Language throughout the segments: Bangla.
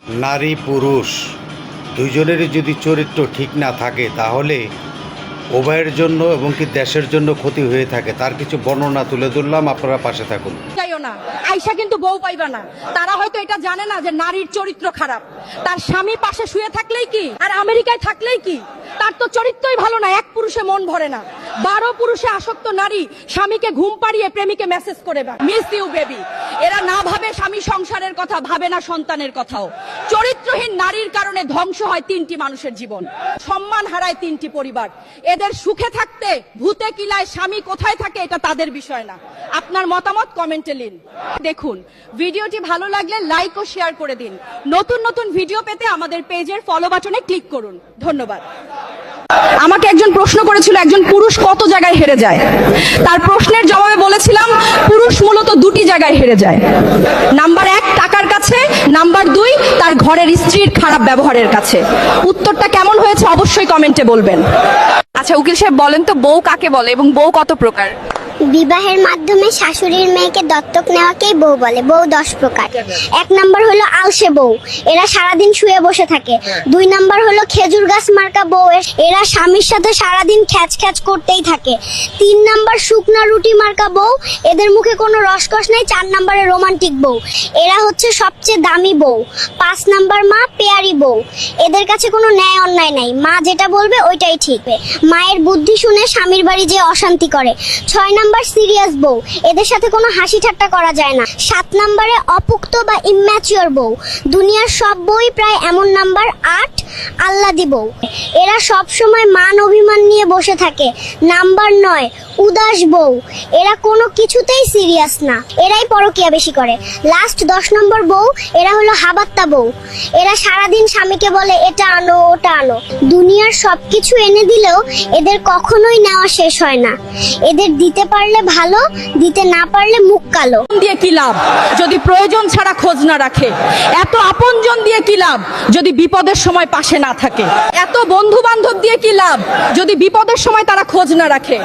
নারী পুরুষ দুইজনেরই যদি চরিত্র ঠিক না থাকে তাহলে উভয়ের জন্য এবং কি দেশের জন্য ক্ষতি হয়ে থাকে। তার কিছু বর্ণনা তুলে ধরলাম, আপনারা পাশে থাকুন। না আয়শা কিন্তু বউ পাইবা না, তারা হয়তো এটা জানে না যে নারীর চরিত্র খারাপ। তার স্বামী পাশে শুয়ে থাকলেই কি আর আমেরিকায় থাকলেই কি, তার তো চরিত্রই ভালো না। এক পুরুষে মন ভরে না। 12 পুরুষে আসক্ত নারী স্বামীকে ঘুম পাড়িয়ে প্রেমিকে মেসেজ করে মিস ইউ বেবি। এরা না ভাবে স্বামী সংসারের কথা, ভাবে না সন্তানের কথাও। চরিত্রহীন নারীর কারণে ধ্বংস হয় 3টি মানুষের জীবন, সম্মান হারায় 3টি পরিবার। এদের সুখে থাকতে ভূতে কিলায় স্বামী কোথায় থাকে এটা তাদের বিষয় না। আপনার মতামত কমেন্টে লিন। দেখুন, ভিডিওটি ভালো লাগলে লাইক ও শেয়ার করে দিন। নতুন নতুন ভিডিও পেতে আমাদের পেজের ফলো বাটনে ক্লিক করুন। ধন্যবাদ। আমাকে একজন প্রশ্ন করেছিল, একজন পুরুষ কত জায়গায় হেরে যায়। তার প্রশ্নের জবাবে বলেছিলাম, পুরুষ মূলত 2টি জায়গায় হেরে যায়। নাম্বার 1 টাকার কাছে, নাম্বার 2 তার ঘরের স্ত্রীর খারাপ ব্যবহারের কাছে। উত্তরটা কেমন হয়েছে অবশ্যই কমেন্টে বলবেন। আচ্ছা উকিল সাহেব, বলেন তো বউ কাকে বলে এবং বউ কত প্রকার? বিবাহের মাধ্যমে শাশুড়ির মেয়েকে দত্তক নেওয়াকেই বউ বলে। বউ 10 প্রকার। 1 নম্বর হলো আলসে বউ, এরা সারাদিন শুয়ে বসে থাকে। 2 নম্বর হলো খেজুর গাছ মার্কা বউ, এরা স্বামীর সাথে সারাদিন খ্যাচ খ্যাচ করতেই থাকে। 3 নম্বর শুকনা রুটি মার্কা বউ, এদের মুখে কোনো রসকস নাই। 4 নম্বরে রোমান্টিক বউ, এরা হচ্ছে সবচেয়ে দামি বউ। 5 নম্বর মা পেয়ারি বউ, এদের কাছে কোনো ন্যায় অন্যায় নাই, মা যেটা বলবে ওইটাই ঠিক। মায়ের বুদ্ধি শুনে স্বামীর বাড়ি যে অশান্তি করে। 6 নম্বর সিরিয়াস বউ, এদের সাথে কোনো হাসি ঠাট্টা করা যায় না। 7 নম্বরে অপুক্ত বা ইম্যাচিওর বউ, দুনিয়ার সব বই প্রায় এমন। নাম্বার 8 আল্লাদি বউ, এরা সব সময় মান অভিমান নিয়ে বসে থাকে। নাম্বার 9 উদাস বউ, এরা কোনো কিছুতেই সিরিয়াস না, এরাই পরকিয়া বেশি করে। লাস্ট 10 নম্বর বউ, এরা হলো হাবাত্তা বউ, এরা সারাদিন স্বামীকে বলে এটা আনো ওটা আনো। দুনিয়ার সবকিছু এনে দিলেও এদের কখনোই নেওয়া শেষ হয় না। এদের দিতে পারলে ভালো, দিতে না পারলে মুখ কালো। দিয়ে কি লাভ যদি প্রয়োজন ছাড়া খোঁজ না রাখে? এত আপনজন দিয়ে কি লাভ যদি বিপদের সময় পাশে না থাকে? এত বন্ধু বান্ধব দিয়ে কি লাভ যদি বিপদের সময় তারা খোঁজ না রাখে?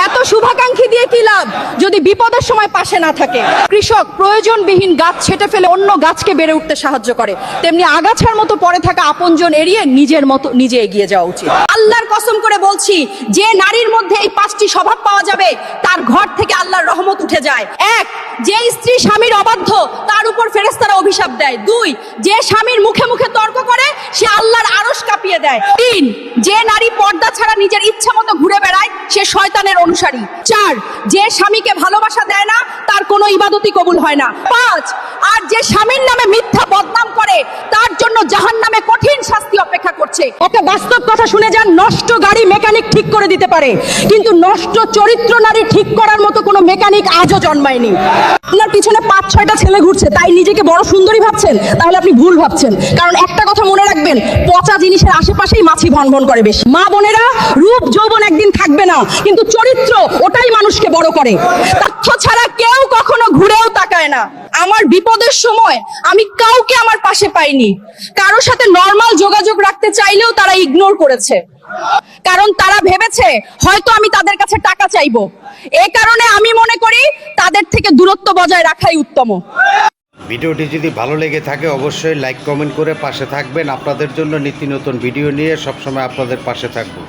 এত শুভাকাঙ্ক্ষী দিয়ে কি লাভ যদি বিপদের সময় পাশে না থাকে? কৃষক প্রয়োজনবিহীন গাছ ছেটে ফেলে অন্য গাছকে বেড়ে উঠতে সাহায্য করে, তেমনি আগাছার মতো পড়ে থাকা আপনজন এড়িয়ে নিজের মতো নিজে এগিয়ে যাওয়া উচিত। আল্লাহর কসম করে বলছি, যে নারীর মধ্যে এই 5টি স্বভাব পাওয়া যাবে তার ঘর থেকে আল্লাহর রহমত উঠে যায়। 1 যে স্ত্রী স্বামীর অবাধ্য তার উপর ফেরেশতারা অভিশাপ দেয়। 2 যে স্বামীর মুখে মুখে তর্ক করে সে আল্লাহর আরশ কাঁপিয়ে দেয়। 3 যে নারী পর্দা ছাড়া নিজের ইচ্ছা মতো ঘুরে বেড়ায় সে শয়তানের অনুসারী। 4 যে স্বামীকে ভালোবাসা দেয় না তার কোনো ইবাদতই কবুল হয় না। 5 আর যে স্বামীর নামে মিথ্যা বদনাম করে তার জন্য জাহান্নামে কঠিন শাস্তি অপেক্ষা করছে। একটা বাস্তব কথা শুনে যান, নষ্ট গাড়ি মেকানিক ঠিক করে দিতে পারে, কিন্তু নষ্ট চরিত্র নারী ঠিক করার মতো কোনো মেকানিক আজও জন্মায়নি। আপনার পিছনে 5-6টা ছেলে ঘুরছে তাই নিজেকে বড় সুন্দরী ভাবছেন, তাহলে আপনি ভুল ভাবছেন। কারণ একটা কথা মনে রাখবেন, পচা জিনিসের আশেপাশেই মাছি ভনভন করে বেশি। মা বোনেরা, রূপ যৌবন একদিন থাকবে না, কিন্তু চরিত্র ওটাই মানুষকে বড় করে। তথ্য ছাড়া কেউ কখনো ঘুরেও তাকায় না। আমার বিপদের সময় আমি কাউকে আমার পাশে পাইনি। কারোর সাথে নরমাল যোগাযোগ রাখতে চাইলেও তারা ইগনোর করেছে, কারণ তারা ভেবেছে হয়তো আমি তাদের কাছে টাকা চাইবো। এই কারণে আমি মনে করি তাদের থেকে দূরত্ব বজায় রাখাই উত্তম। ভিডিওটি যদি ভালো লেগে থাকে অবশ্যই লাইক কমেন্ট করে পাশে থাকবেন। আপনাদের জন্য নিত্য নতুন ভিডিও নিয়ে সবসময় আপনাদের পাশে থাকবো।